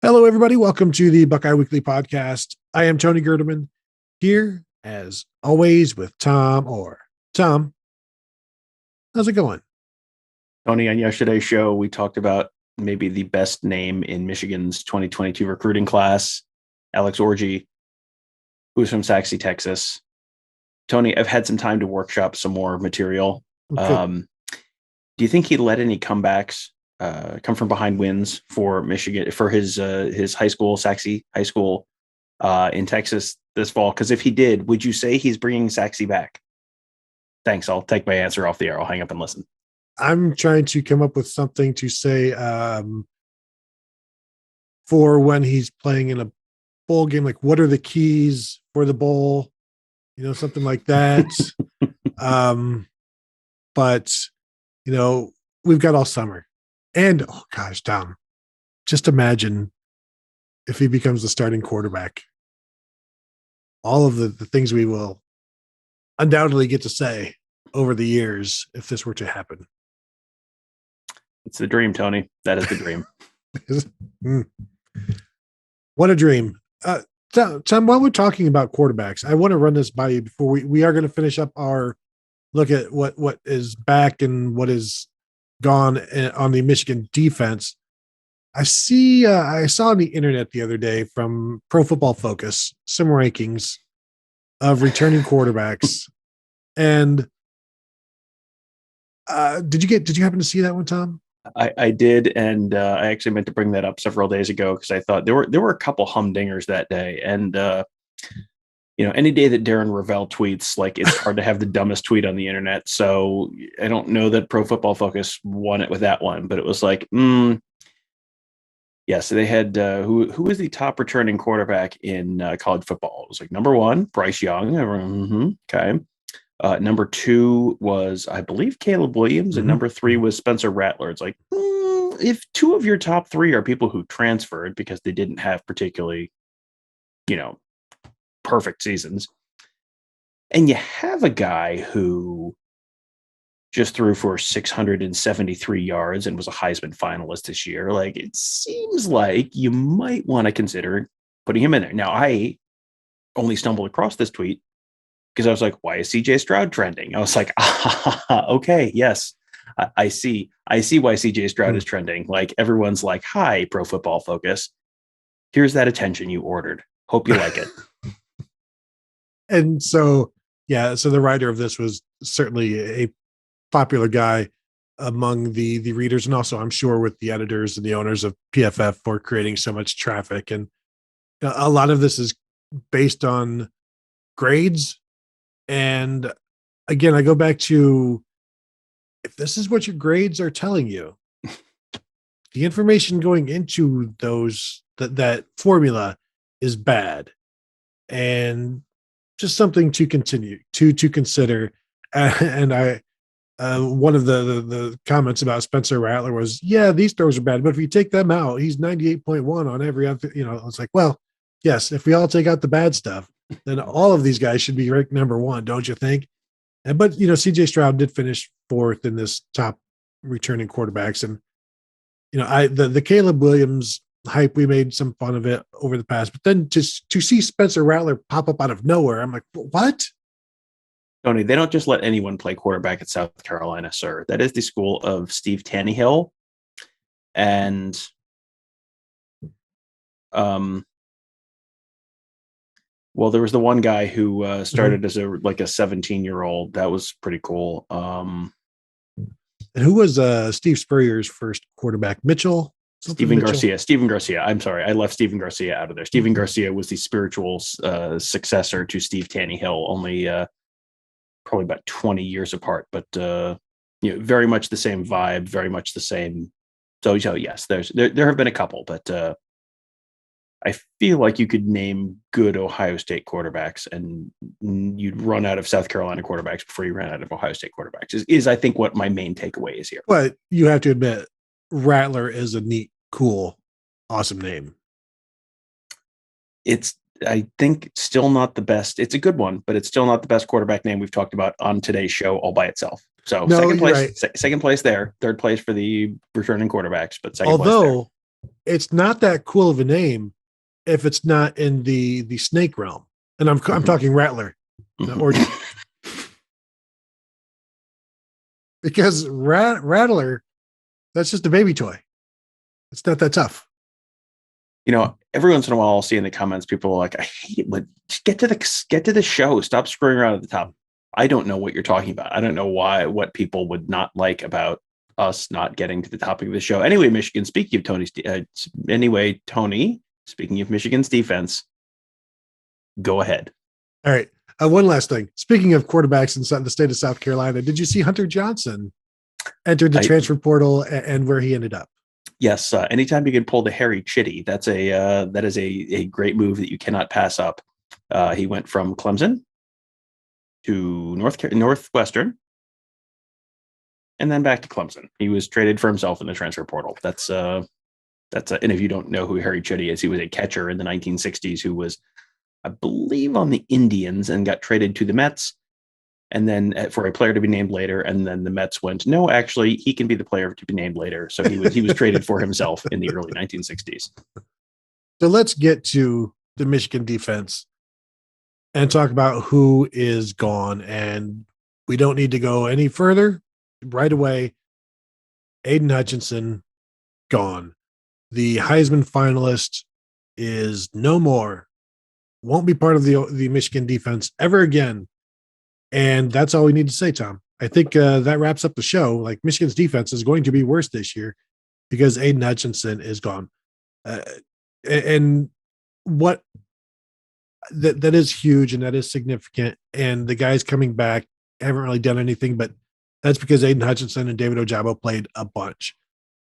Hello, everybody. Welcome to the Buckeye Weekly Podcast. I am Tony Gerdeman, here as always with Tom Orr. Tom, how's it going? Tony, on yesterday's show, we talked about maybe the best name in Michigan's 2022 recruiting class, Alex Orji, who's from Saxe, Texas. Tony, I've had some time to workshop some more material. Okay. Do you think he'd let any comebacks come from behind wins for Michigan, for his high school, Saxe High School in Texas this fall? Because if he did, would you say he's bringing Saxe back? Thanks. I'll take my answer off the air. I'll hang up and listen. I'm trying to come up with something to say for when he's playing in a bowl game. Like, what are the keys for the bowl? Something like that. But, we've got all summer. And, oh gosh, Tom, just imagine if he becomes the starting quarterback. All of the things we will undoubtedly get to say over the years if this were to happen. It's the dream, Tony. That is the dream. What a dream. Tom, while we're talking about quarterbacks, I want to run this by you before we are going to finish up our look at what is back and what is gone on the Michigan defense. I saw on the internet the other day from Pro Football Focus some rankings of returning quarterbacks. And did you happen to see that one, Tom? I did, and I actually meant to bring that up several days ago because I thought there were a couple humdingers that day, and any day that Darren Ravel tweets, like, it's hard to have the dumbest tweet on the internet. So I don't know that Pro Football Focus won it with that one, but it was like, yes, they had who was the top returning quarterback in college football? It was like number 1, Bryce Young. Okay. Number 2 was, I believe, Caleb Williams, and number 3 was Spencer Rattler. It's like, if 2 of your top 3 are people who transferred because they didn't have particularly, perfect seasons, and you have a guy who just threw for 673 yards and was a Heisman finalist this year, like, it seems like you might want to consider putting him in there. Now, I only stumbled across this tweet because I was like, why is CJ Stroud trending? I was like, okay, yes, I see why CJ Stroud is trending. Like, everyone's like, hi, Pro Football Focus. Here's that attention you ordered. Hope you like it. And so the writer of this was certainly a popular guy among the readers, and also I'm sure with the editors and the owners of PFF for creating so much traffic. And a lot of this is based on grades. And again, I go back to, if this is what your grades are telling you, the information going into that formula is bad, and just something to continue to consider. And I one of the comments about Spencer Rattler was, yeah, these throws are bad, but if you take them out, he's 98.1 on every other. It's like, well, yes, if we all take out the bad stuff, then all of these guys should be ranked number 1, don't you think? But CJ Stroud did finish 4th in this top returning quarterbacks, and the Caleb Williams hype, we made some fun of it over the past, but then just to see Spencer Rattler pop up out of nowhere, I'm like, what? Tony, they don't just let anyone play quarterback at South Carolina, sir. That is the school of Steve Tannehill. And well, there was the one guy who started as a 17-year-old. That was pretty cool. And who was Steve Spurrier's first quarterback? Mitchell? Steven Garcia. I'm sorry. I left Steven Garcia out of there. Steven Garcia was the spiritual successor to Steve Tannehill, only probably about 20 years apart, but very much the same vibe, very much the same. So yes, there have been a couple, but I feel like you could name good Ohio State quarterbacks and you'd run out of South Carolina quarterbacks before you ran out of Ohio State quarterbacks is I think what my main takeaway is here. But you have to admit, Rattler is a neat, cool, awesome name. It's, I think, still not the best. It's a good one, but it's still not the best quarterback name we've talked about on today's show all by itself. So second place there, third place for the returning quarterbacks, but second place there. it's not that cool of a name if it's not in the snake realm. And I'm talking Rattler, orgy. Because Rattler, that's just a baby toy. It's not that tough. Every once in a while I'll see in the comments people are like, I hate it, but just get to the show. Stop screwing around at the top. I don't know what you're talking about. I don't know what people would not like about us not getting to the topic of the show. Anyway, Michigan, speaking of Tony, speaking of Michigan's defense, go ahead. All right. One last thing. Speaking of quarterbacks in the state of South Carolina, did you see Hunter Johnson entered the transfer portal and where he ended up? Yes. Anytime you can pull the Harry Chitty, that is a great move that you cannot pass up. He went from Clemson to Northwestern and then back to Clemson. He was traded for himself in the transfer portal. And if you don't know who Harry Chitty is, he was a catcher in the 1960s who was, I believe, on the Indians and got traded to the Mets. And then for a player to be named later, and then the Mets went, no, actually, he can be the player to be named later. So he was traded for himself in the early 1960s. So let's get to the Michigan defense and talk about who is gone. And we don't need to go any further. Right away, Aiden Hutchinson, gone. The Heisman finalist is no more. Won't be part of the Michigan defense ever again. And that's all we need to say, Tom. I think that wraps up the show. Like, Michigan's defense is going to be worse this year because Aiden Hutchinson is gone. And what that is huge and that is significant. And the guys coming back haven't really done anything, but that's because Aiden Hutchinson and David Ojabo played a bunch.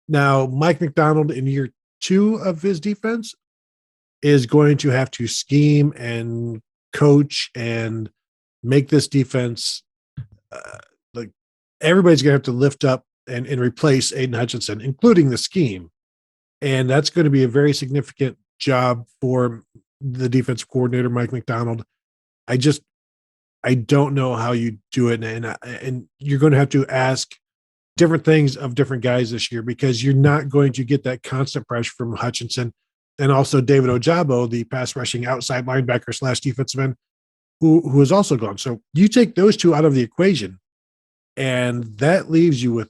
Now, Mike McDonald in year 2 of his defense is going to have to scheme and coach and make this defense like everybody's going to have to lift up and replace Aiden Hutchinson, including the scheme. And that's going to be a very significant job for the defensive coordinator, Mike McDonald. I don't know how you do it. And you're going to have to ask different things of different guys this year because you're not going to get that constant pressure from Hutchinson and also David Ojabo, the pass rushing outside linebacker / defensive end, who is also gone. So you take those two out of the equation, and that leaves you with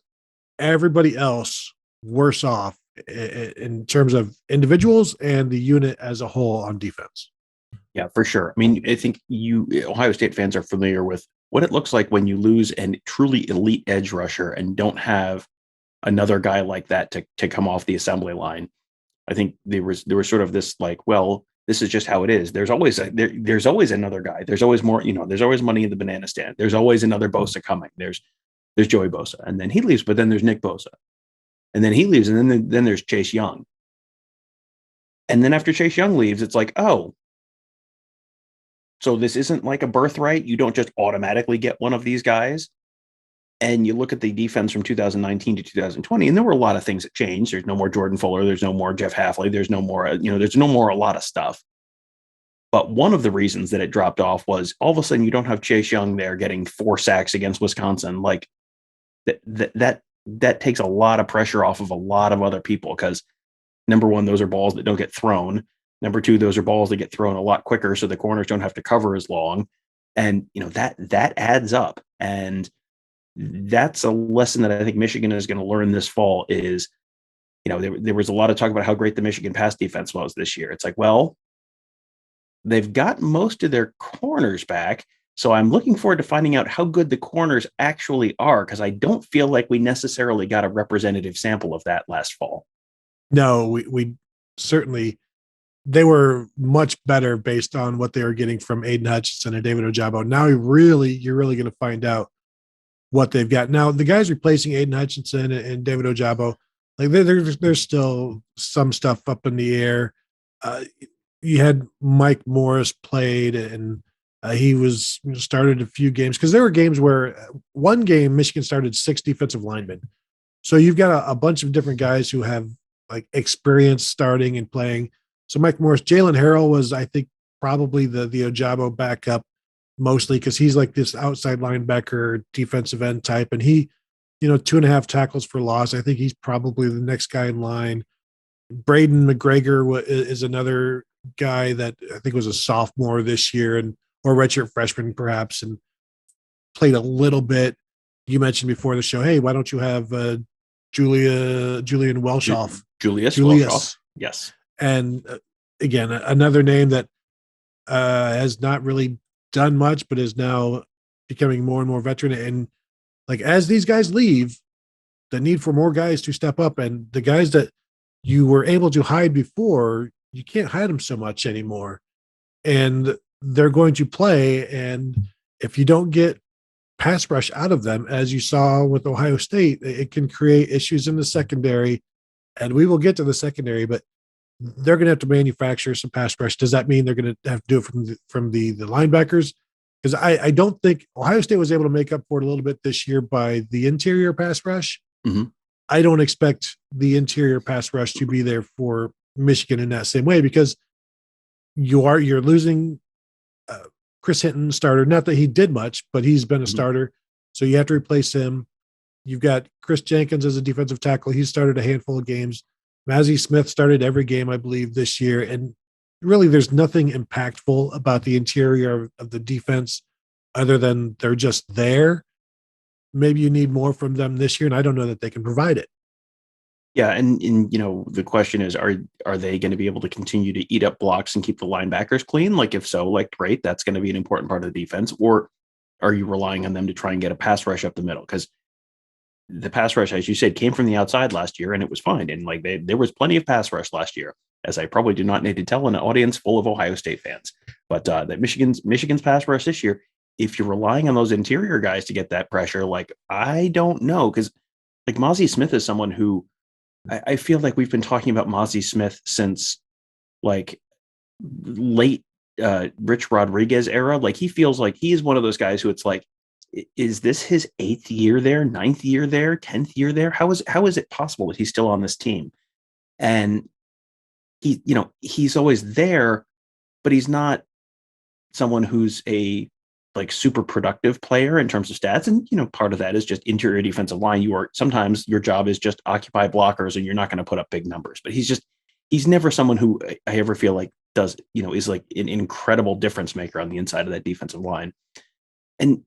everybody else worse off in terms of individuals and the unit as a whole on defense. Yeah, for sure. I mean, I think Ohio State fans are familiar with what it looks like when you lose a truly elite edge rusher and don't have another guy like that to come off the assembly line. I think there was sort of this like, well, this is just how it is. There's always another guy. There's always more, there's always money in the banana stand. There's always another Bosa coming. There's Joey Bosa, and then he leaves, but then there's Nick Bosa, and then he leaves, and then there's Chase Young. And then after Chase Young leaves, it's like, oh, so this isn't like a birthright. You don't just automatically get one of these guys. And you look at the defense from 2019 to 2020, and there were a lot of things that changed. There's no more Jordan Fuller. There's no more Jeff Hafley. There's no more, a lot of stuff. But one of the reasons that it dropped off was all of a sudden you don't have Chase Young there getting 4 sacks against Wisconsin. Like that takes a lot of pressure off of a lot of other people because, number one, those are balls that don't get thrown. Number two, those are balls that get thrown a lot quicker, so the corners don't have to cover as long. And that adds up. And that's a lesson that I think Michigan is going to learn this fall is, there was a lot of talk about how great the Michigan pass defense was this year. It's like, well, they've got most of their corners back. So I'm looking forward to finding out how good the corners actually are, because I don't feel like we necessarily got a representative sample of that last fall. No, we certainly, they were much better based on what they were getting from Aiden Hutchinson and David Ojabo. Now you're really going to find out what they've got. Now, the guys replacing Aiden Hutchinson and David Ojabo, like there's still some stuff up in the air. You had Mike Morris played, and he was started a few games because there were games where one game Michigan started 6 defensive linemen. So you've got a bunch of different guys who have like experience starting and playing. So Mike Morris, Jalen Harrell was, I think, probably the Ojabo backup mostly because he's like this outside linebacker defensive end type. And he, 2.5 tackles for loss. I think he's probably the next guy in line. Braden McGregor is another guy that I think was a sophomore this year or redshirt freshman perhaps, and played a little bit. You mentioned before the show, hey, why don't you have Julian Welshoff? Julius Welshoff. Yes. And again, another name that has not really done much, but is now becoming more and more veteran. And like as these guys leave, the need for more guys to step up, and the guys that you were able to hide before, you can't hide them so much anymore. And they're going to play. And if you don't get pass rush out of them, as you saw with Ohio State, it can create issues in the secondary. And we will get to the secondary, but they're going to have to manufacture some pass rush. Does that mean they're going to have to do it from the linebackers? Because I don't think Ohio State was able to make up for it a little bit this year by the interior pass rush. Mm-hmm. I don't expect the interior pass rush to be there for Michigan in that same way, because you're losing Chris Hinton, starter. Not that he did much, but he's been a starter. So you have to replace him. You've got Chris Jenkins as a defensive tackle. He started a handful of games. Mazi Smith started every game, I believe, this year. And really, there's nothing impactful about the interior of the defense other than they're just there. Maybe you need more from them this year, and I don't know that they can provide it. Yeah, and the question is, are they going to be able to continue to eat up blocks and keep the linebackers clean? Like, if so, like, great, that's going to be an important part of the defense. Or are you relying on them to try and get a pass rush up the middle? Because the pass rush, as you said, came from the outside last year, and it was fine. And like there was plenty of pass rush last year, as I probably do not need to tell an audience full of Ohio State fans. But that Michigan's pass rush this year, if you're relying on those interior guys to get that pressure, like, I don't know, because like Mazi Smith is someone who I feel like we've been talking about Mazi Smith since like late Rich Rodriguez era. Like, he feels like he is one of those guys who it's like, is this his 8th year there, 9th year there, 10th year there? How is it possible that he's still on this team? And he's always there, but he's not someone who's a like super productive player in terms of stats. And, part of that is just interior defensive line. Sometimes your job is just occupy blockers and you're not going to put up big numbers, but he's never someone who I ever feel like does, is like an incredible difference maker on the inside of that defensive line. And,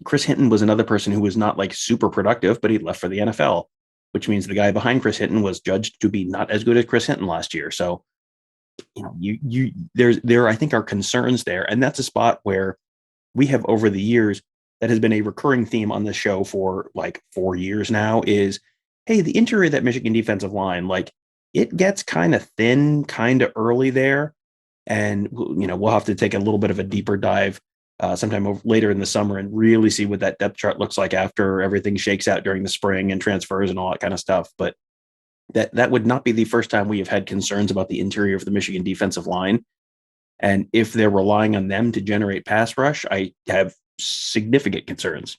Chris Hinton was another person who was not like super productive, but he left for the NFL, which means the guy behind Chris Hinton was judged to be not as good as Chris Hinton last year. So, there, I think, are concerns there. And that's a spot where we have, over the years, that has been a recurring theme on the show for like 4 years now, is, hey, the interior of that Michigan defensive line, like, it gets kind of thin, kind of early there. And, we'll have to take a little bit of a deeper dive sometime later in the summer and really see what that depth chart looks like after everything shakes out during the spring and transfers and all that kind of stuff. But that would not be the first time we have had concerns about the interior of the Michigan defensive line. And if they're relying on them to generate pass rush, I have significant concerns.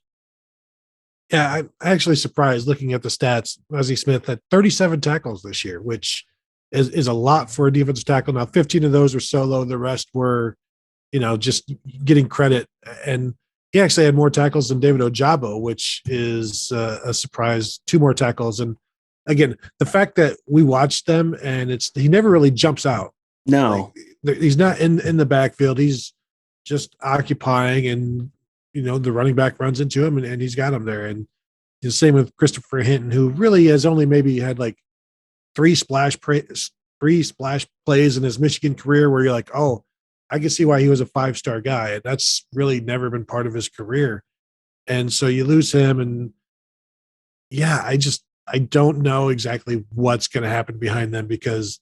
Yeah, I'm actually surprised looking at the stats. Mazi Smith had 37 tackles this year, which is a lot for a defensive tackle. Now, 15 of those were solo. The rest were, just getting credit. And he actually had more tackles than David Ojabo, which is a surprise. 2 more tackles. And again, the fact that we watched them and he never really jumps out. No, he's not in the backfield. He's just occupying, and the running back runs into him, and he's got him there. And the same with Christopher Hinton, who really has only maybe had like 3 splash plays in his Michigan career, where you're like, oh, I can see why he was a 5-star guy, and that's really never been part of his career. And so you lose him, and yeah, I don't know exactly what's going to happen behind them, because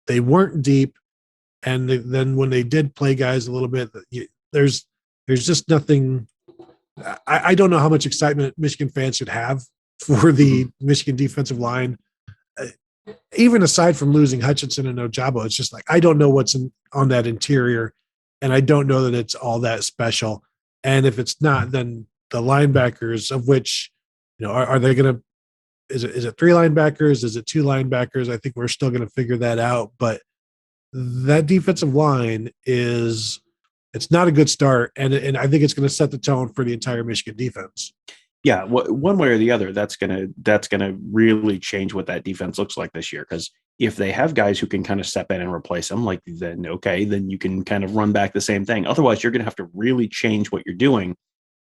they weren't deep. And then when they did play guys a little bit, there's just nothing. I don't know how much excitement Michigan fans should have for the Michigan defensive line. Even aside from losing Hutchinson and Ojabo, it's just like, I don't know what's on that interior, and I don't know that it's all that special. And if it's not, then the linebackers, of which, are they going to, is it 3 linebackers? Is it 2 linebackers? I think we're still going to figure that out. But that defensive line it's not a good start. And I think it's going to set the tone for the entire Michigan defense. Yeah, one way or the other, that's gonna really change what that defense looks like this year. Because if they have guys who can kind of step in and replace them, like then okay, then you can kind of run back the same thing. Otherwise, you're going to have to really change what you're doing.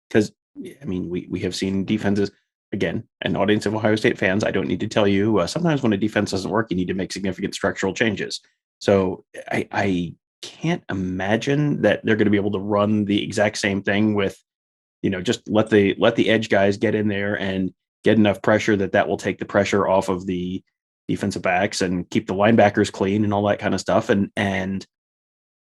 Because I mean, we have seen defenses, again, an audience of Ohio State fans. I don't need to tell you. Sometimes when a defense doesn't work, you need to make significant structural changes. So I can't imagine that they're going to be able to run the exact same thing with, just let the edge guys get in there and get enough pressure that will take the pressure off of the defensive backs and keep the linebackers clean and all that kind of stuff. And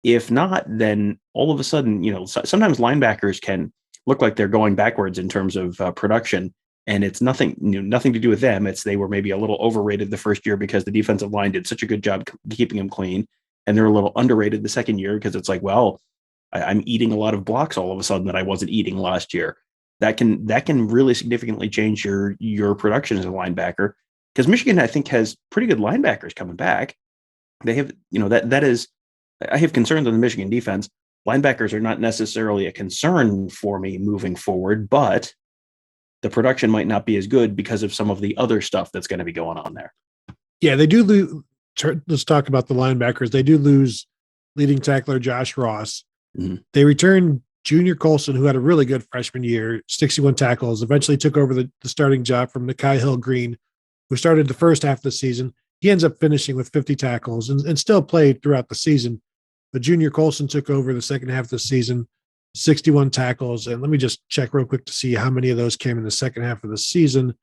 if not, then all of a sudden, sometimes linebackers can look like they're going backwards in terms of production, and it's nothing to do with them. It's they were maybe a little overrated the first year because the defensive line did such a good job keeping them clean, and they're a little underrated the second year because it's like, well, I'm eating a lot of blocks all of a sudden that I wasn't eating last year. That can really significantly change your production as a linebacker. Because Michigan, I think, has pretty good linebackers coming back. They have, that is, I have concerns on the Michigan defense. Linebackers are not necessarily a concern for me moving forward, but the production might not be as good because of some of the other stuff that's going to be going on there. Yeah, they do lose. Let's talk about the linebackers. They do lose leading tackler Josh Ross. Mm-hmm. They return Junior Colson, who had a really good freshman year, 61 tackles, eventually took over the starting job from Nikai Hill-Green, who started the first half of the season. He ends up finishing with 50 tackles and still played throughout the season. But Junior Colson took over the second half of the season, 61 tackles. And let me just check real quick to see how many of those came in the second half of the season.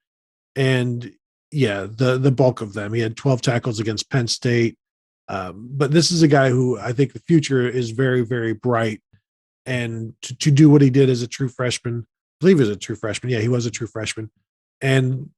And yeah, the bulk of them. He had 12 tackles against Penn State. But this is a guy who I think the future is very, very bright. And to do what he did as a true freshman, I believe he was a true freshman. Yeah, he was a true freshman. And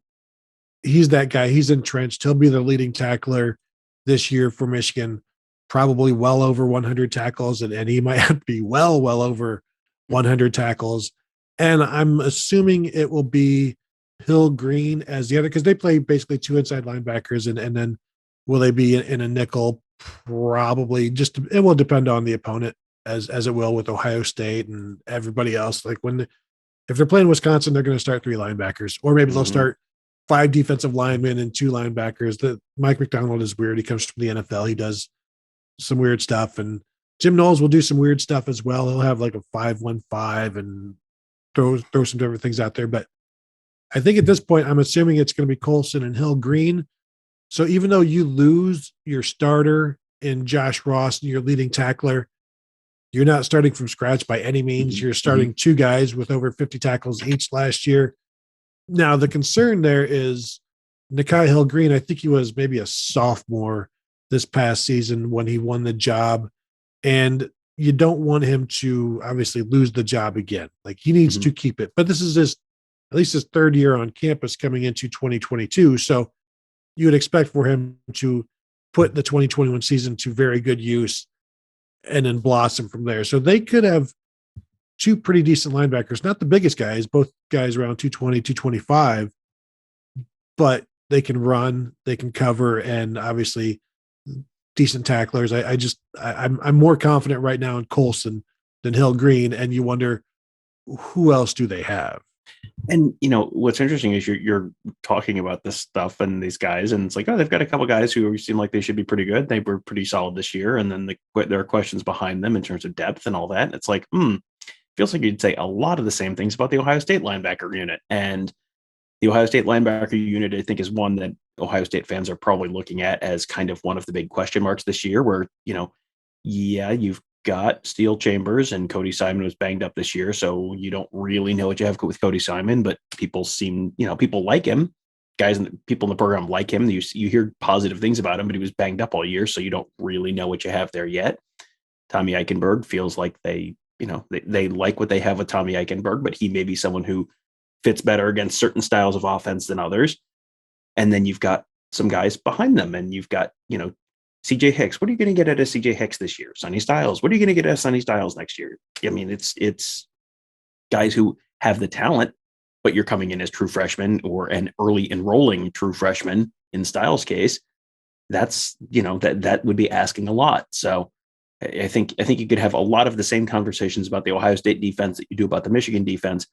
he's that guy. He's entrenched. He'll be the leading tackler this year for Michigan, probably well over 100 tackles. And he might have to be well over 100 tackles. And I'm assuming it will be Hill-Green as the other, because they play basically two inside linebackers. And then will they be in a nickel? Probably. It will depend on the opponent, as it will with Ohio State and everybody else. Like if they're playing Wisconsin, they're going to start three linebackers, or maybe they'll start 5 defensive linemen and 2 linebackers. Mike McDonald is weird. He comes from the NFL. He does some weird stuff, and Jim Knowles will do some weird stuff as well. He'll have like a 5-1-5 and throw some different things out there. But I think at this point, I'm assuming it's going to be Colson and Hill-Green. So even though you lose your starter in Josh Ross and your leading tackler, you're not starting from scratch by any means. You're starting 2 guys with over 50 tackles each last year. Now, the concern there is Nikai Hill-Green. I think he was maybe a sophomore this past season when he won the job. And you don't want him to obviously lose the job again. Like, he needs to keep it. But this is at least his 3rd year on campus coming into 2022. So you would expect for him to put the 2021 season to very good use and then blossom from there. So they could have 2 pretty decent linebackers, not the biggest guys, both guys around 220, 225, but they can run, they can cover, and obviously decent tacklers. I'm more confident right now in Colson than Hill-Green, and you wonder who else do they have? And what's interesting is you're talking about this stuff and these guys, and it's like, oh, they've got a couple guys who seem like they should be pretty good. They were pretty solid this year, and then there are questions behind them in terms of depth and all that. And it's like, feels like you'd say a lot of the same things about the Ohio State linebacker unit. And the Ohio State linebacker unit, I think, is one that Ohio State fans are probably looking at as kind of one of the big question marks this year, where, you've got Steele Chambers, and Cody Simon was banged up this year. So you don't really know what you have with Cody Simon, but people like him. People in the program like him. You hear positive things about him, but he was banged up all year. So you don't really know what you have there yet. Tommy Eichenberg feels like they like what they have with Tommy Eichenberg, but he may be someone who fits better against certain styles of offense than others. And then you've got some guys behind them, and you've got, CJ Hicks. What are you going to get out of CJ Hicks this year? Sonny Styles. What are you going to get out of Sonny Styles next year? I mean, it's guys who have the talent, but you're coming in as true freshmen or an early enrolling true freshman in Styles' case. That's, that would be asking a lot. So I think you could have a lot of the same conversations about the Ohio State defense that you do about the Michigan defense,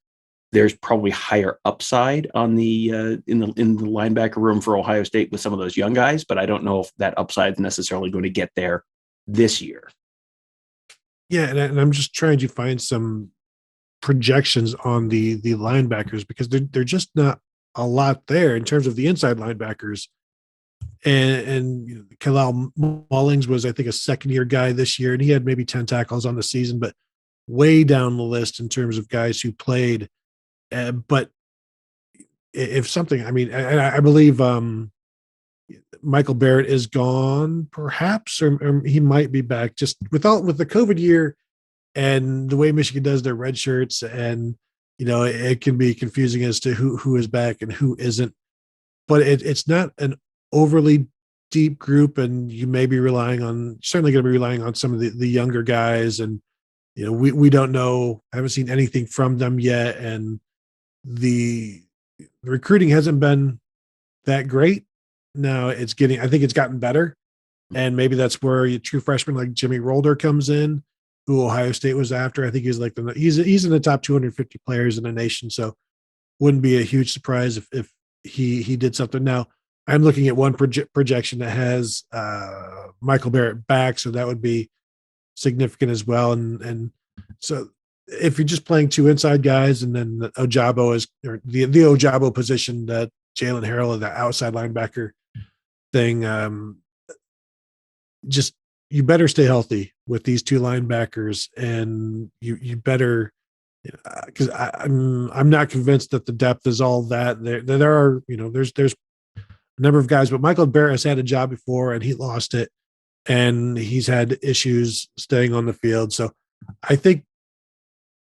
there's probably higher upside on the in the linebacker room for Ohio State with some of those young guys, but I don't know if that upside is necessarily going to get there this year. Yeah, and I'm just trying to find some projections on the linebackers because they're just not a lot there in terms of the inside linebackers. And you know, Kalal Mullings was, I think, a second-year guy this year, and he had maybe 10 tackles on the season, but way down the list in terms of guys who played. But if something, I mean, I believe Michael Barrett is gone, perhaps, or he might be back. Just with the COVID year and the way Michigan does their red shirts, and you know, it can be confusing as to who is back and who isn't. But it's not an overly deep group, and you may be certainly going to be relying on some of the younger guys, and you know, we don't know, I haven't seen anything from them yet, and the recruiting hasn't been that great. Now I think it's gotten better, and maybe that's where a true freshman like Jimmy Rolder comes in, who Ohio State was after. I think he's like he's in the top 250 players in the nation, so wouldn't be a huge surprise if he did something. Now I'm looking at one projection that has Michael Barrett back, so that would be significant as well. And so if you're just playing two inside guys, and then the Ojabo is, or the Ojabo position that Jalen Harrell, the outside linebacker thing, just you better stay healthy with these two linebackers, and you better, because I'm not convinced that the depth is all that. There are, you know, there's a number of guys, but Michael Barrett has had a job before and he lost it, and he's had issues staying on the field. So I think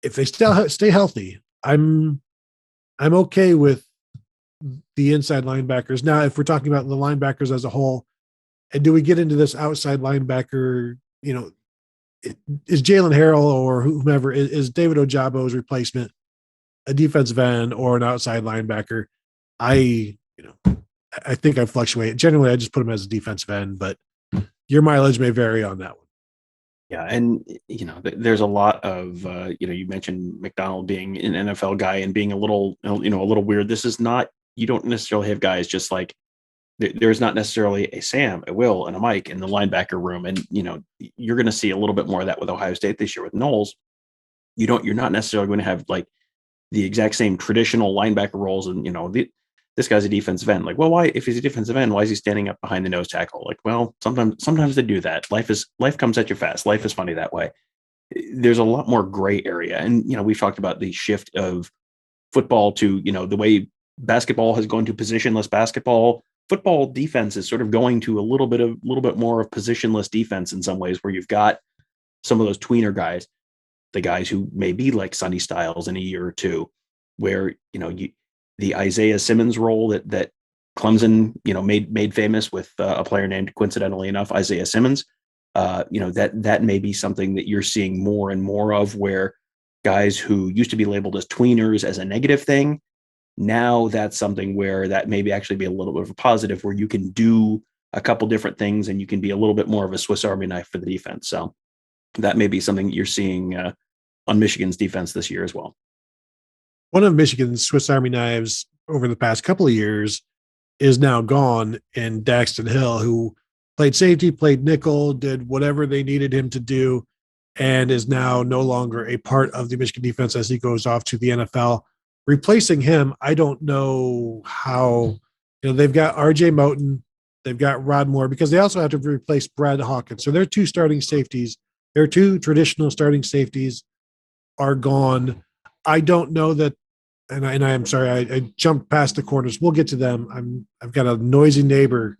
if they still stay healthy, I'm okay with the inside linebackers. Now, if we're talking about the linebackers as a whole, and do we get into this outside linebacker, you know, is Jalen Harrell or whomever, is David Ojabo's replacement a defensive end or an outside linebacker? I think I fluctuate. Generally, I just put him as a defensive end, but your mileage may vary on that one. Yeah, and you know, there's a lot of you mentioned McDonald being an NFL guy and being a little weird. This is not, you don't necessarily have guys just like, there's not necessarily a Sam, a Will, and a Mike in the linebacker room, and you know, you're going to see a little bit more of that with Ohio State this year with Knowles. You're not necessarily going to have like the exact same traditional linebacker roles, and you know, this guy's a defensive end. Like, well, why, if he's a defensive end, why is he standing up behind the nose tackle? Like, well, sometimes they do that. Life comes at you fast. Life is funny that way. There's a lot more gray area. And, you know, we've talked about the shift of football to, you know, the way basketball has gone to positionless basketball. Football defense is sort of going to a little bit more of positionless defense in some ways, where you've got some of those tweener guys, the guys who may be like Sonny Styles in a year or two, where, you know, the Isaiah Simmons role that Clemson, you know, made famous with a player named, coincidentally enough, Isaiah Simmons. You know, that may be something that you're seeing more and more of, where guys who used to be labeled as tweeners as a negative thing, now that's something where that maybe actually be a little bit of a positive, where you can do a couple different things and you can be a little bit more of a Swiss Army knife for the defense. So that may be something you're seeing on Michigan's defense this year as well. One of Michigan's Swiss Army knives over the past couple of years is now gone in Daxton Hill, who played safety, played nickel, did whatever they needed him to do, and is now no longer a part of the Michigan defense as he goes off to the NFL. Replacing him, I don't know how. You know, they've got RJ Moten, they've got Rod Moore, because they also have to replace Brad Hawkins. So their two starting safeties, their two traditional starting safeties are gone. I don't know that, and I'm sorry, I jumped past the corners. We'll get to them. I've got a noisy neighbor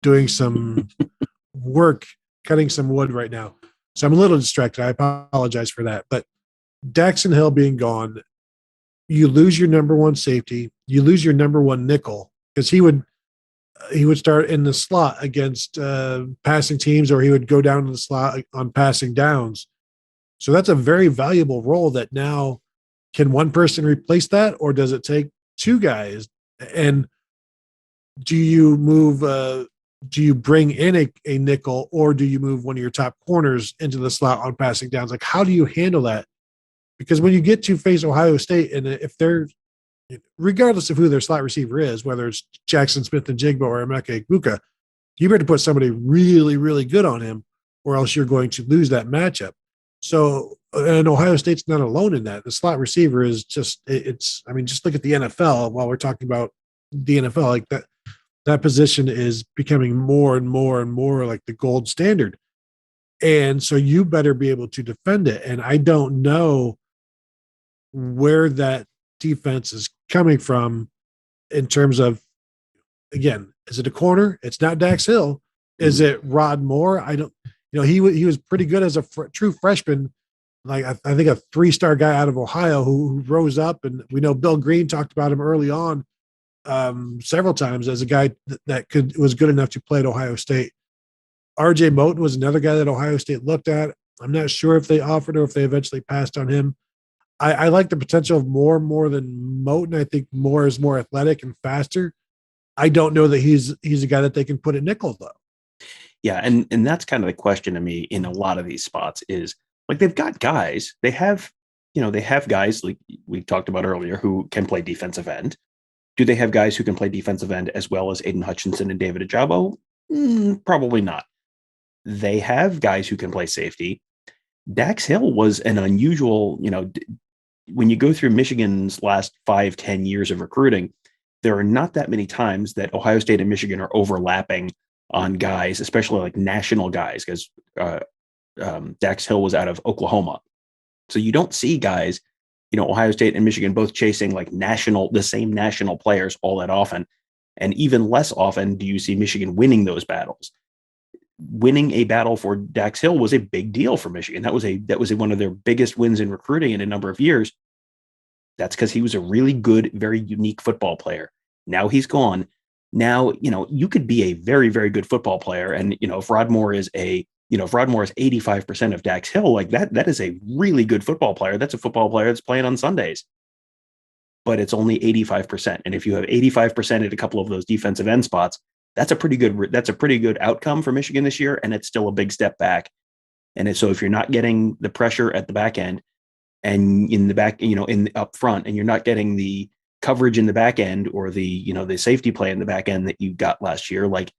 doing some work, cutting some wood right now, so I'm a little distracted. I apologize for that. But Daxton Hill being gone, you lose your number one safety, you lose your number one nickel, because he would start in the slot against passing teams, or he would go down to the slot on passing downs. So that's a very valuable role that now, can one person replace that, or does it take two guys? And do you move, do you bring in a nickel, or do you move one of your top corners into the slot on passing downs? Like, how do you handle that? because when you get to face Ohio State, and if they're, regardless of who their slot receiver is, whether it's Jackson Smith and Jigba or Emeka Egbuka, you better put somebody really, really good on him, or else you're going to lose that matchup. So, and Ohio State's not alone in that. The slot receiver is just, I mean, just look at the NFL while we're talking about the NFL, like that position is becoming more and more and more like the gold standard. And so you better be able to defend it. And I don't know where that defense is coming from in terms of, again, is it a corner? It's not Dax Hill. Is it Rod Moore? I don't, he was pretty good as a true freshman. Like I think a 3-star guy out of Ohio who rose up, and we know Bill Green talked about him early on several times as a guy that was good enough to play at Ohio State. RJ Moten was another guy that Ohio State looked at. I'm not sure if they offered or if they eventually passed on him. I like the potential of Moore more than Moten. I think Moore is more athletic and faster. I don't know that he's a guy that they can put at nickel though. Yeah, and that's kind of the question to me in a lot of these spots is, like, they've got guys. They have guys like we talked about earlier who can play defensive end. Do they have guys who can play defensive end as well as Aiden Hutchinson and David Ajabo? Probably not. They have guys who can play safety. Dax Hill was an unusual, when you go through Michigan's last 5-10 years of recruiting, there are not that many times that Ohio State and Michigan are overlapping on guys, especially like national guys, because Dax Hill was out of Oklahoma. So you don't see guys, Ohio State and Michigan both chasing like the same national players all that often. And even less often do you see Michigan winning those battles. Winning a battle for Dax Hill was a big deal for Michigan. That was one of their biggest wins in recruiting in a number of years. That's because he was a really good, very unique football player. Now he's gone. Now, you could be a very, very good football player. And, if Rod Moore is 85% of Dax Hill, like that is a really good football player. That's a football player that's playing on Sundays, but it's only 85%. And if you have 85% at a couple of those defensive end spots, that's a pretty good outcome for Michigan this year. And it's still a big step back. And so if you're not getting the pressure at the back end and in the back, in the up front, and you're not getting the coverage in the back end or the safety play in the back end that you got last year, like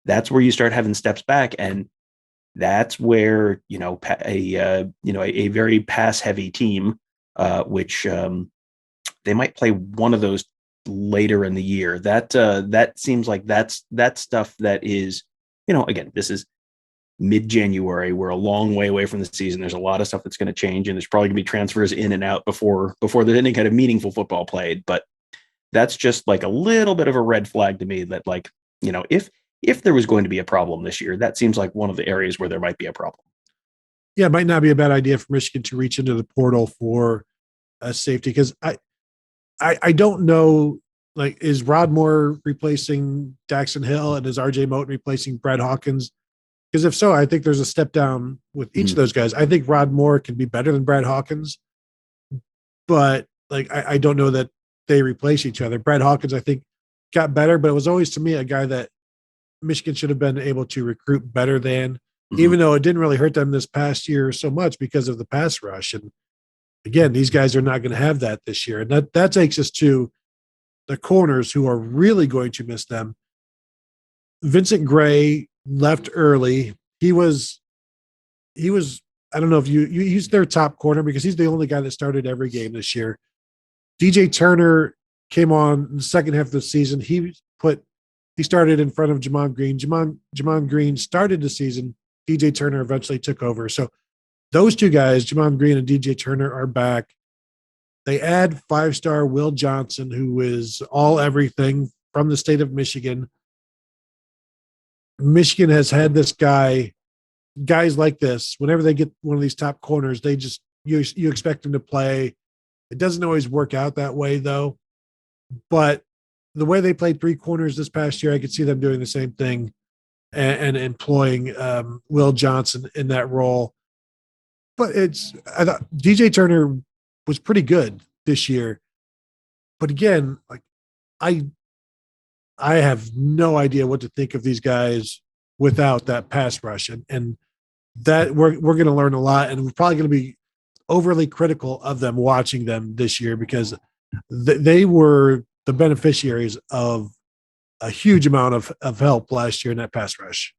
that's where you start having steps back. And that's where, a very pass heavy team, which they might play one of those later in the year. That seems like that's stuff that is, again, this is mid-January. We're a long way away from the season. There's a lot of stuff that's going to change, and there's probably going to be transfers in and out before there's any kind of meaningful football played. But that's just like a little bit of a red flag to me that, like, if there was going to be a problem this year, that seems like one of the areas where there might be a problem. Yeah, it might not be a bad idea for Michigan to reach into the portal for a safety, because I don't know, like, is Rod Moore replacing Daxon Hill and is RJ Moten replacing Brad Hawkins? Because if so, I think there's a step down with each of those guys. I think Rod Moore can be better than Brad Hawkins, but like I don't know that they replace each other. Brad Hawkins, I think, got better, but it was always to me a guy that Michigan should have been able to recruit better than, even though it didn't really hurt them this past year so much because of the pass rush. And again, these guys are not going to have that this year. And that takes us to the corners who are really going to miss them. Vincent Gray left early. He was, I don't know if he's their top corner because he's the only guy that started every game this year. DJ Turner came on in the second half of the season. He started in front of Jamon Green. Jamon Green started the season. DJ Turner eventually took over. So those two guys, Jamon Green and DJ Turner, are back. They add 5-star Will Johnson, who is all everything from the state of Michigan. Michigan has had this guys like this. Whenever they get one of these top corners, they just you expect them to play. It doesn't always work out that way, though. But the way they played 3 corners this past year, I could see them doing the same thing and employing Will Johnson in that role. But I thought DJ Turner was pretty good this year. But again, like I have no idea what to think of these guys without that pass rush. And that we're going to learn a lot. And we're probably going to be overly critical of them watching them this year because they were the beneficiaries of a huge amount of help last year in that pass rush.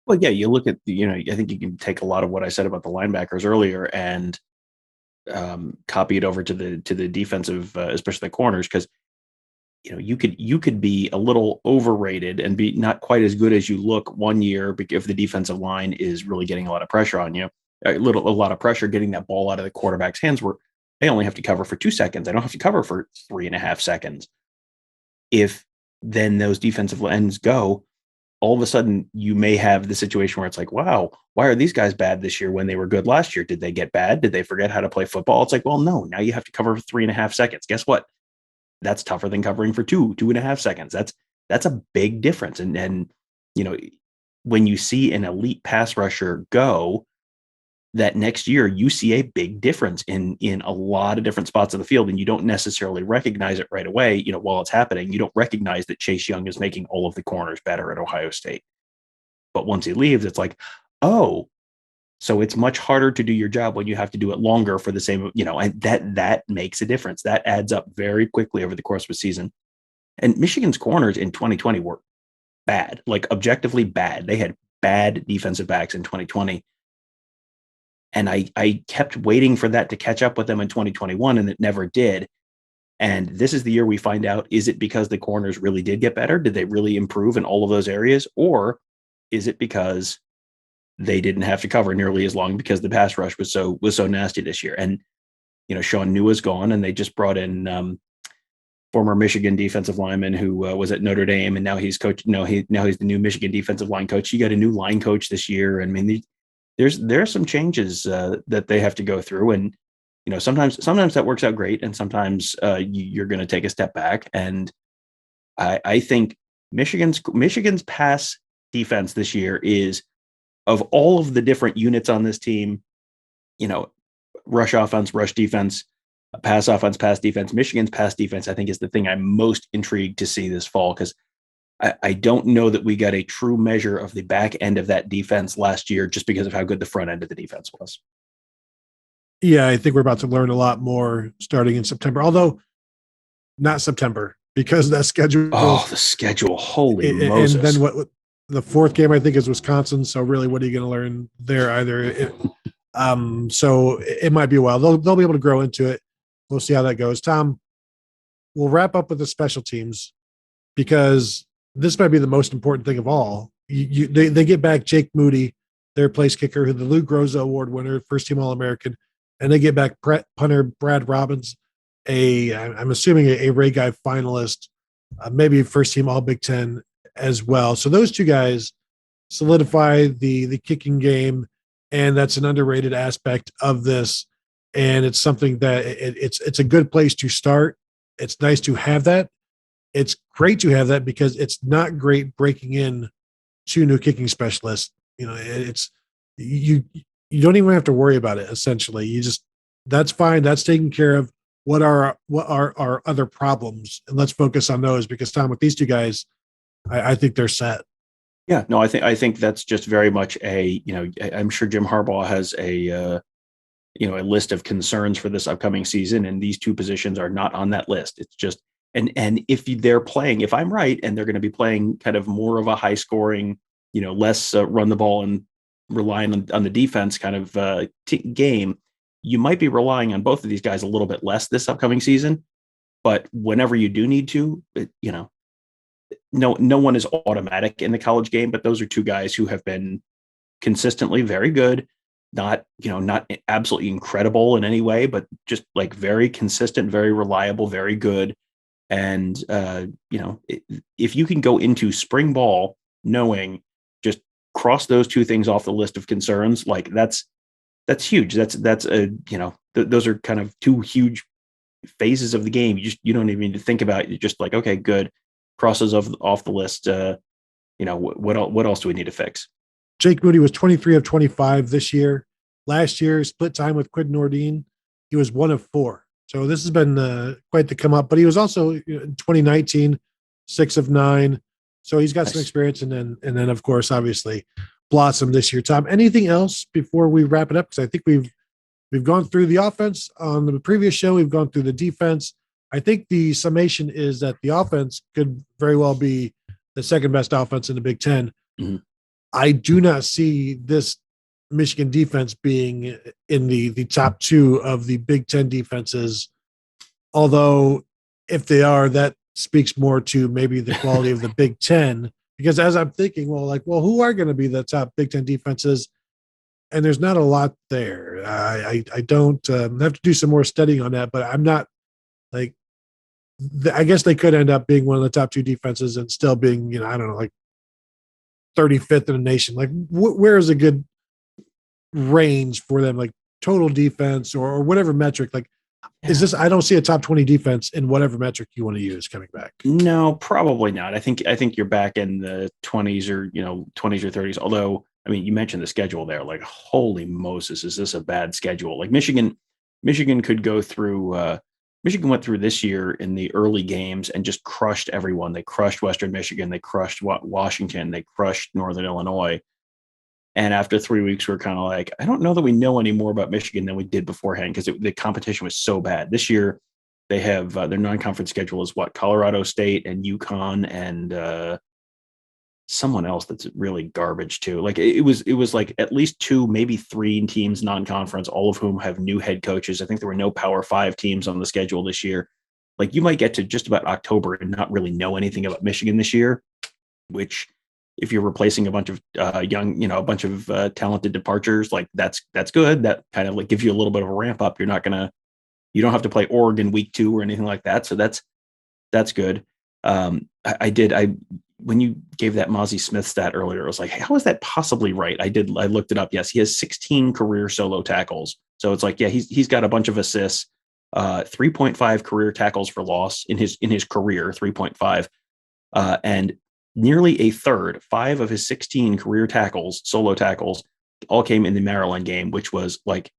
Well, yeah, you look at I think you can take a lot of what I said about the linebackers earlier and copy it over to the defensive, especially the corners, because you could be a little overrated and be not quite as good as you look one year if the defensive line is really getting a lot of pressure on you, a lot of pressure getting that ball out of the quarterback's hands where they only have to cover for 2 seconds. They don't have to cover for 3.5 seconds. If then those defensive ends go, all of a sudden you may have the situation where it's like, wow, why are these guys bad this year when they were good last year? Did they get bad? Did they forget how to play football? It's like, well, no, now you have to cover for 3.5 seconds. Guess what? That's tougher than covering for 2.5 seconds. That's a big difference. And when you see an elite pass rusher go, that next year you see a big difference in a lot of different spots of the field, and you don't necessarily recognize it right away. While it's happening, you don't recognize that Chase Young is making all of the corners better at Ohio State. But once he leaves, it's like, oh, so it's much harder to do your job when you have to do it longer for the same, and that makes a difference. That adds up very quickly over the course of a season. And Michigan's corners in 2020 were bad, like objectively bad. They had bad defensive backs in 2020. And I kept waiting for that to catch up with them in 2021, and it never did. And this is the year we find out, is it because the corners really did get better? Did they really improve in all of those areas? Or is it because they didn't have to cover nearly as long because the pass rush was so nasty this year? And, Sean New is gone, and they just brought in former Michigan defensive lineman who was at Notre Dame, and now he's coach. Now he's the new Michigan defensive line coach. You got a new line coach this year. I mean, there are some changes that they have to go through, and sometimes that works out great, and sometimes you're going to take a step back. And I think Michigan's pass defense this year is, of all of the different units on this team, rush offense, rush defense, pass offense, pass defense, Michigan's pass defense, I think, is the thing I'm most intrigued to see this fall, because I don't know that we got a true measure of the back end of that defense last year just because of how good the front end of the defense was. Yeah, I think we're about to learn a lot more starting in September, although not September, because that schedule. Oh, the schedule. Holy Moses. And then what the fourth game, I think, is Wisconsin. So really, what are you going to learn there either? So it might be a while. They'll be able to grow into it. We'll see how that goes. Tom, we'll wrap up with the special teams, because this might be the most important thing of all. They get back Jake Moody, their place kicker, who the Lou Groza Award winner, first team All-American, and they get back punter Brad Robbins, I'm assuming a Ray Guy finalist, maybe first team All Big Ten as well. So those two guys solidify the kicking game, and that's an underrated aspect of this. And it's something that it's a good place to start. It's nice to have that. It's great to have that, because it's not great breaking in to new kicking specialists. It's you don't even have to worry about it. Essentially, that's fine. That's taken care of. What are our other problems? And let's focus on those, because Tom, with these two guys, I think they're set. Yeah, no, I think that's just very much I'm sure Jim Harbaugh has a list of concerns for this upcoming season, and these two positions are not on that list. It's just, and if they're playing, if I'm right, and they're going to be playing kind of more of a high scoring, less run the ball and relying on the defense kind of game, you might be relying on both of these guys a little bit less this upcoming season. But whenever you do need to, no one is automatic in the college game, but those are two guys who have been consistently very good. Not absolutely incredible in any way, but just like very consistent, very reliable, very good. And, if you can go into spring ball knowing, just cross those two things off the list of concerns, like that's huge. Those are kind of two huge phases of the game. You don't even need to think about it. You're just like, okay, good. Crosses off the list. What else do we need to fix? Jake Moody was 23 of 25 this year. Last year, split time with Quinn Nordine, he was 1 of 4. So this has been quite the come up. But he was also in 2019, 6 of 9. So he's got some experience. And then of course, obviously, blossomed this year. Tom, anything else before we wrap it up? Because I think we've we've gone through the offense on the previous show. We've gone through the defense. I think the summation is that the offense could very well be the second best offense in the Big Ten. Mm-hmm. I do not see this Michigan defense being in the top two of the Big Ten defenses. Although if they are, that speaks more to maybe the quality of the Big Ten, because as I'm thinking, who are going to be the top Big Ten defenses? And there's not a lot there. I don't have to do some more studying on that, but I'm not like, I guess they could end up being one of the top two defenses and still being, I don't know, like 35th in the nation. Like where is a good range for them? Like total defense or whatever metric, like, is this, I don't see a top 20 defense in whatever metric you want to use coming back. No, probably not. I think you're back in the 20s or 20s or 30s. Although, I mean, you mentioned the schedule there. Like, holy Moses, is this a bad schedule? Like Michigan could go through. Michigan went through this year in the early games and just crushed everyone. They crushed Western Michigan. They crushed Washington. They crushed Northern Illinois. And after 3 weeks, we're kind of like, I don't know that we know any more about Michigan than we did beforehand because the competition was so bad. This year, they have their non-conference schedule is Colorado State and UConn and someone else that's really garbage too. Like it was like at least 2, maybe 3 teams non-conference, all of whom have new head coaches. I think there were no Power 5 teams on the schedule this year. Like you might get to just about October and not really know anything about Michigan this year, which if you're replacing a bunch of a bunch of talented departures, like that's good. That kind of like gives you a little bit of a ramp up. You don't have to play Oregon week 2 or anything like that. So that's good. When you gave that Mozzie Smith stat earlier, I was like, hey, how is that possibly right? I looked it up. Yes, he has 16 career solo tackles. So it's like, yeah, he's got a bunch of assists, 3.5 career tackles for loss in his career, 3.5, and nearly a third, 5 of his 16 career tackles, solo tackles, all came in the Maryland game, which was like,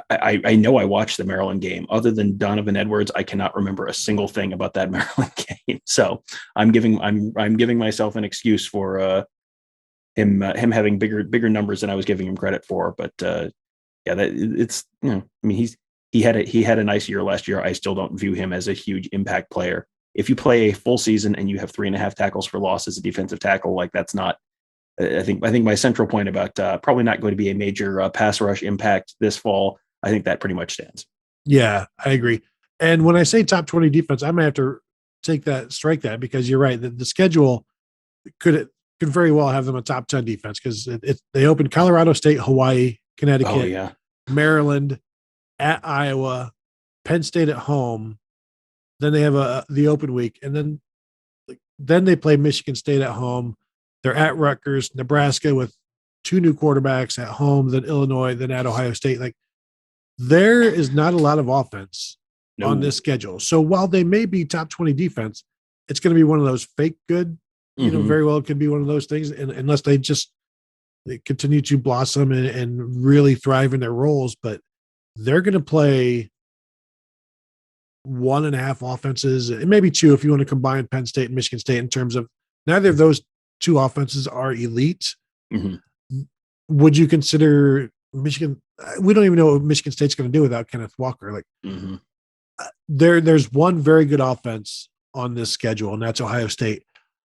I know I watched the Maryland game. Other than Donovan Edwards, I cannot remember a single thing about that Maryland game. So I'm giving myself an excuse for him having bigger numbers than I was giving him credit for. But it's I mean he had a nice year last year. I still don't view him as a huge impact player. If you play a full season and you have 3.5 tackles for loss as a defensive tackle, like that's not. I think my central point about probably not going to be a major pass rush impact this fall. I think that pretty much stands. Yeah, I agree. And when I say top 20 defense, I might have to strike that because you're right. The schedule could very well have them a top 10 defense because they opened Colorado State, Hawaii, Connecticut, Maryland, at Iowa, Penn State at home. Then they have the open week, and then they play Michigan State at home. They're at Rutgers, Nebraska with 2 new quarterbacks at home, then Illinois, then at Ohio State. Like there is not a lot of offense on this schedule. So while they may be top 20 defense, it's going to be one of those fake good, very well it could be one of those things. And unless they continue to blossom and really thrive in their roles, but they're going to play 1.5 offenses, and maybe 2 if you want to combine Penn State and Michigan State in terms of neither of those 2 offenses are elite. Mm-hmm. Would you consider Michigan? We don't even know what Michigan State's going to do without Kenneth Walker. Like there's one very good offense on this schedule, and that's Ohio State.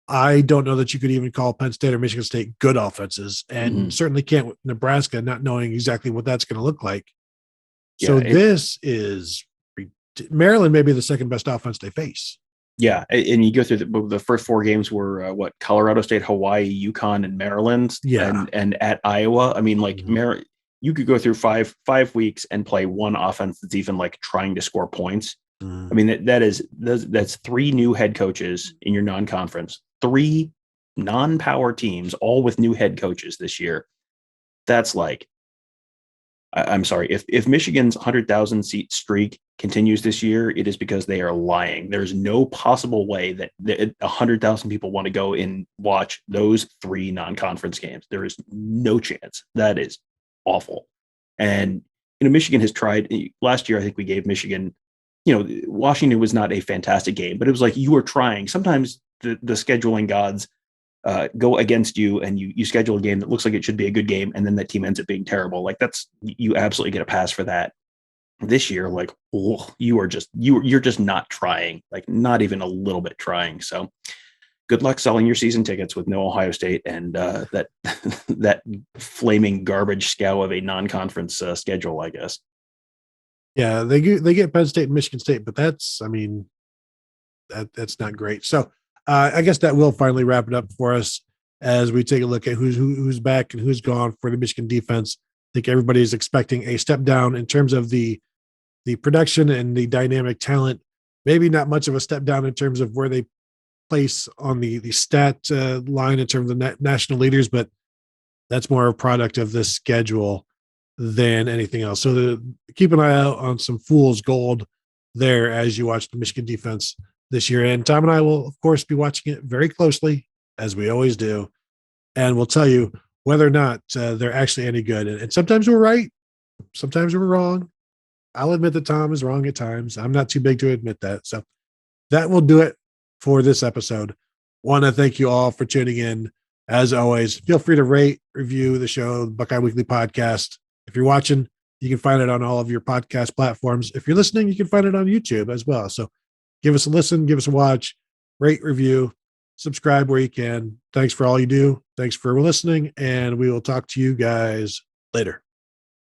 I don't know that you could even call Penn State or Michigan State good offenses, and certainly can't with Nebraska, not knowing exactly what that's going to look like. Yeah, so this is Maryland may be the second best offense they face. Yeah, and you go through the first 4 games were Colorado State, Hawaii, UConn, and Maryland, and at Iowa. I mean, like you could go through five weeks and play one offense that's even like trying to score points. I mean, that's 3 new head coaches in your non-conference, 3 non-power teams, all with new head coaches this year. That's like, I'm sorry, if Michigan's 100,000 seat streak continues this year, it is because they are lying. There's no possible way that 100,000 people want to go and watch those 3 non-conference games. There is no chance. That is awful. And Michigan has tried. Last year, I think we gave Michigan, Washington was not a fantastic game, but it was like you were trying. Sometimes the scheduling gods go against you, and you schedule a game that looks like it should be a good game, and then that team ends up being terrible. Like you absolutely get a pass for that. This year, like, you're just not trying, like not even a little bit trying. So good luck selling your season tickets with no Ohio State and that that flaming garbage scow of a non-conference schedule, I guess. Yeah, they get Penn State and Michigan State, but that's not great. So I guess that will finally wrap it up for us as we take a look at who's back and who's gone for the Michigan defense. I think everybody's expecting a step down in terms of the production and the dynamic talent. Maybe not much of a step down in terms of where they place on the stat line in terms of the national leaders, but that's more a product of this schedule than anything else. So keep an eye out on some fool's gold there as you watch the Michigan defense this year. And Tom and I will, of course, be watching it very closely, as we always do. And we'll tell you whether or not they're actually any good. And sometimes we're right. Sometimes we're wrong. I'll admit that Tom is wrong at times. I'm not too big to admit that. So that will do it for this episode. Want to thank you all for tuning in. As always, feel free to rate, review the show, the Buckeye Weekly Podcast. If you're watching, you can find it on all of your podcast platforms. If you're listening, you can find it on YouTube as well. So give us a listen, give us a watch, rate, review, subscribe where you can. Thanks for all you do. Thanks for listening, and we will talk to you guys later.